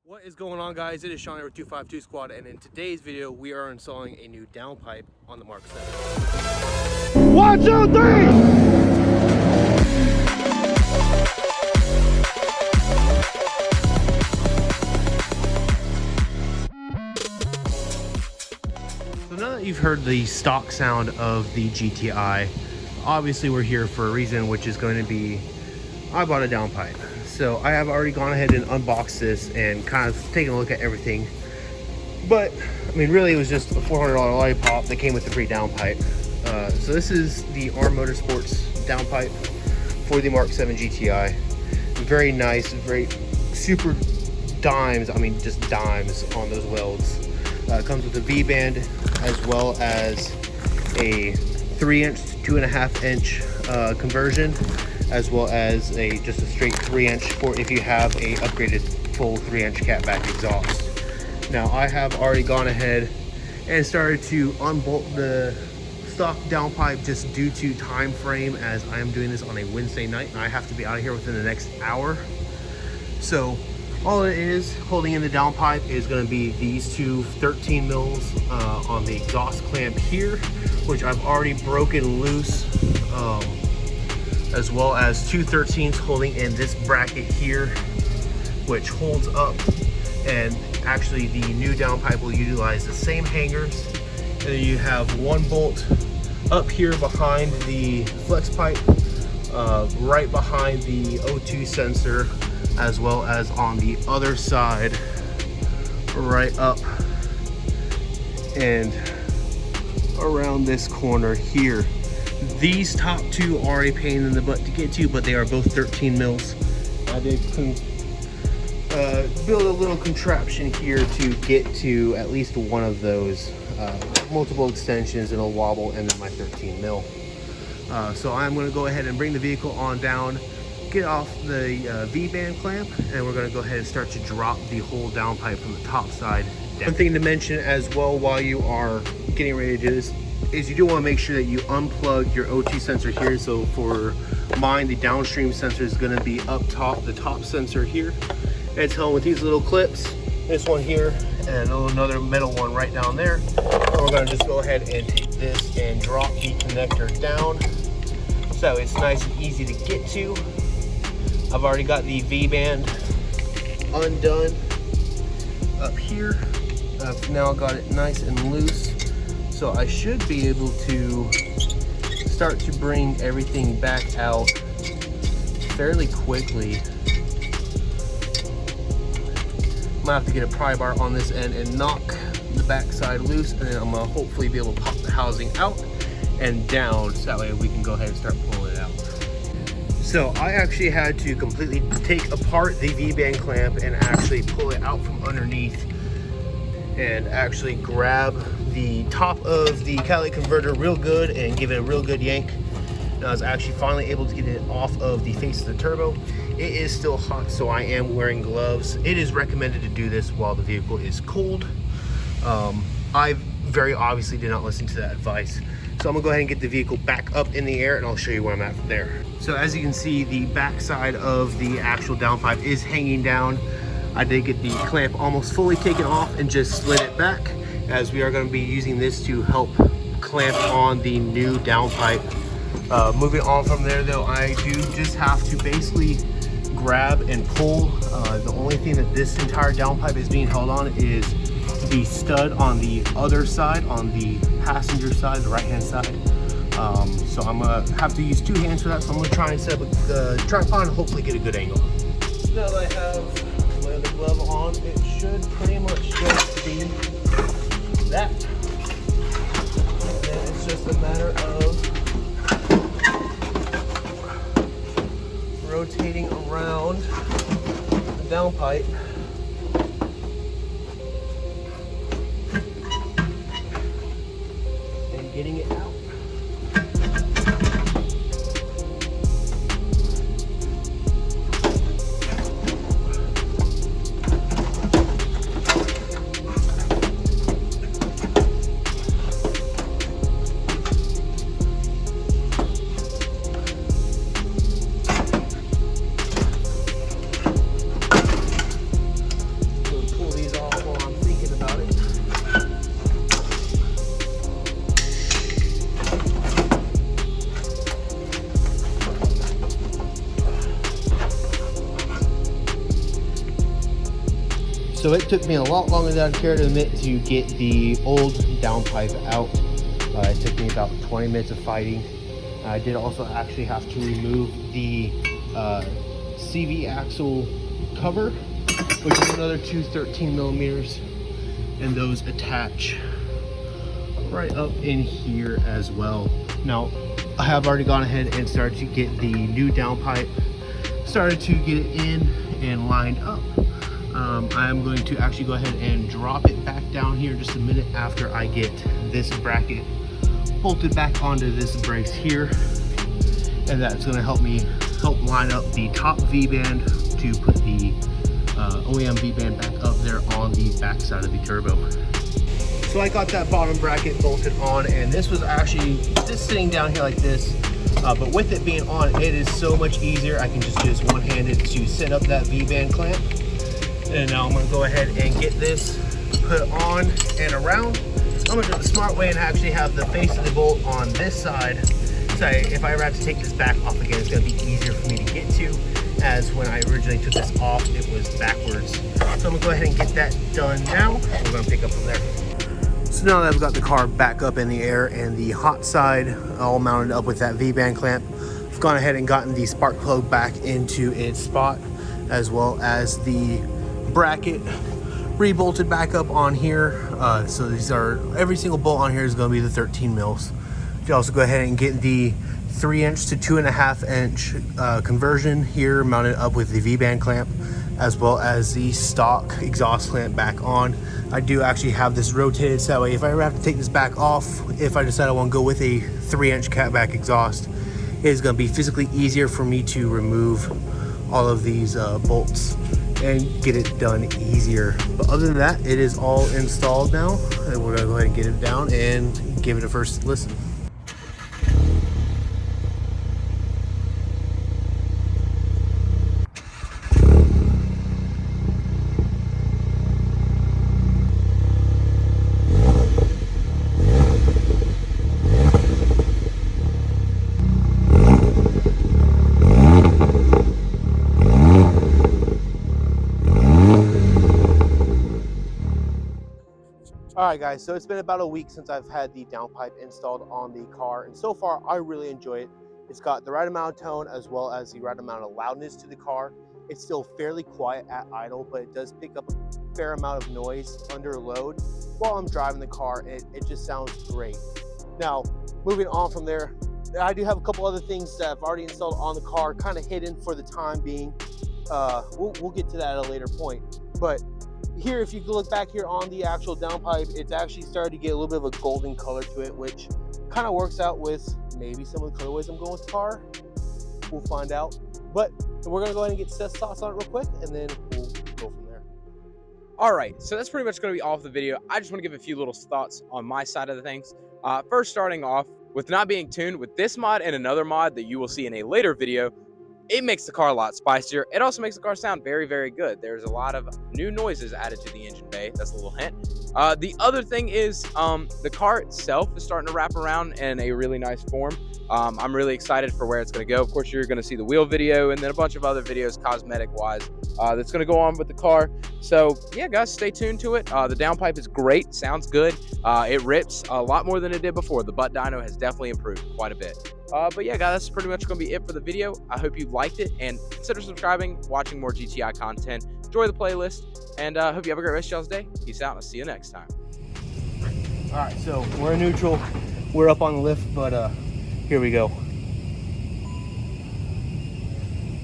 What is going on, guys? It is Sean here with 252 Squad, and in today's video we are installing a new downpipe on the Mark 7. 1, 2, 3! So now that you've heard the stock sound of the GTI, obviously we're here for a reason, which is going to be I bought a downpipe. So I have already gone ahead and unboxed this and kind of taken a look at everything. But I mean, really, it was just a $400 lollipop that came with the free downpipe. So this is the ARM Motorsports downpipe for the Mark 7 GTI. Very nice, very super dimes. I mean, just dimes on those welds. It comes with a vband as well as a 3-inch to 2.5-inch conversion, as well as just a straight 3-inch for if you have a upgraded full 3-inch catback exhaust. Now I have already gone ahead and started to unbolt the stock downpipe just due to time frame, as I am doing this on a Wednesday night and I have to be out of here within the next hour. So all it is holding in the downpipe is going to be these two 13 mils on the exhaust clamp here, which I've already broken loose, as well as two 13s holding in this bracket here, which holds up. And actually the new downpipe will utilize the same hangers. And then you have one bolt up here behind the flex pipe, right behind the O2 sensor, as well as on the other side, right up and around this corner here. These top two are a pain in the butt to get to, but they are both 13 mils. I did build a little contraption here to get to at least one of those, multiple extensions. It'll wobble, and then my 13 mil. So I'm going to go ahead and bring the vehicle on down, get off the V-band clamp, and we're going to go ahead and start to drop the whole downpipe from the top side down. One thing to mention as well while you are getting ready to do this is you do want to make sure that you unplug your O2 sensor here. So for mine, the downstream sensor is going to be up top, the top sensor here. And it's held with these little clips, this one here and another metal one right down there. And we're going to just go ahead and take this and drop the connector down so it's nice and easy to get to. I've already got the V-band undone up here. I've now got it nice and loose, so I should be able to start to bring everything back out fairly quickly. I'm gonna have to get a pry bar on this end and knock the backside loose, and then I'm gonna hopefully be able to pop the housing out and down, so that way we can go ahead and start pulling it out. So I actually had to completely take apart the V-band clamp and actually pull it out from underneath and actually grab the top of the catalytic converter real good and give it a real good yank. And I was actually finally able to get it off of the face of the turbo. It is still hot, so I am wearing gloves. It is recommended to do this while the vehicle is cold. I very obviously did not listen to that advice. So I'm gonna go ahead and get the vehicle back up in the air, and I'll show you where I'm at from there. So as you can see, the backside of the actual downpipe is hanging down. I did get the clamp almost fully taken off and just slid it back, as we are going to be using this to help clamp on the new downpipe. Moving on from there though, I do just have to basically grab and pull. The only thing that this entire downpipe is being held on is the stud on the other side, on the passenger side, the right hand side. So I'm gonna have to use two hands for that, so I'm gonna try and set up a tripod and hopefully get a good angle. Now that I have my other glove on, it should pretty much just be that. And then it's just a matter of rotating around the downpipe and getting it out. So it took me a lot longer than I care to admit to get the old downpipe out. It took me about 20 minutes of fighting. I did also actually have to remove the CV axle cover, which is another two 13 millimeters, and those attach right up in here as well. Now, I have already gone ahead and started to get the new downpipe, started to get it in and lined up. I'm going to actually go ahead and drop it back down here in just a minute after I get this bracket bolted back onto this brace here, and that's going to help line up the top V-band to put the OEM V-band back up there on the back side of the turbo. So I got that bottom bracket bolted on, and this was actually just sitting down here like this, but with it being on, it is so much easier. I can just use one-handed to set up that V-band clamp. And now I'm going to go ahead and get this put on and around. I'm going to do it the smart way and actually have the face of the bolt on this side. So if I ever have to take this back off again, it's going to be easier for me to get to, as when I originally took this off, it was backwards. So I'm going to go ahead and get that done now. We're going to pick up from there. So now that I've got the car back up in the air and the hot side all mounted up with that V-band clamp, I've gone ahead and gotten the spark plug back into its spot, as well as the bracket rebolted back up on here. So these are, every single bolt on here is going to be the 13 mils. You can also go ahead and get the 3-inch to 2.5-inch conversion here mounted up with the V-band clamp, as well as the stock exhaust clamp back on. I do actually have this rotated so that way if I ever have to take this back off, if I decide I want to go with a 3-inch catback exhaust, it is going to be physically easier for me to remove all of these bolts and get it done easier. But other than that, it is all installed now, and we're gonna go ahead and get it down and give it a first listen. Alright guys, so it's been about a week since I've had the downpipe installed on the car, and so far I really enjoy it. It's got the right amount of tone as well as the right amount of loudness to the car. It's still fairly quiet at idle, but it does pick up a fair amount of noise under load while I'm driving the car, and it just sounds great. Now, moving on from there, I do have a couple other things that I've already installed on the car, kind of hidden for the time being. We'll get to that at a later point. But here, if you look back here on the actual downpipe, it's actually started to get a little bit of a golden color to it, which kind of works out with maybe some of the colorways I'm going with the car. We'll find out. But we're going to go ahead and get Seth's thoughts on it real quick, and then we'll go from there. All right, so that's pretty much going to be all of the video. I just want to give a few little thoughts on my side of the things. First, starting off with not being tuned with this mod and another mod that you will see in a later video, it makes the car a lot spicier. It also makes the car sound very, very good. There's a lot of new noises added to the engine bay. That's a little hint. The other thing is the car itself is starting to wrap around in a really nice form. I'm really excited for where it's going to go. Of course, you're going to see the wheel video and then a bunch of other videos cosmetic-wise that's going to go on with the car. So, yeah, guys, stay tuned to it. The downpipe is great. Sounds good. It rips a lot more than it did before. The butt dyno has definitely improved quite a bit. But yeah, guys, that's pretty much going to be it for the video. I hope you liked it, and consider subscribing, watching more GTI content. Enjoy the playlist, and hope you have a great rest of y'all's day. Peace out, and I'll see you next time. All right, so we're in neutral. We're up on the lift, but here we go.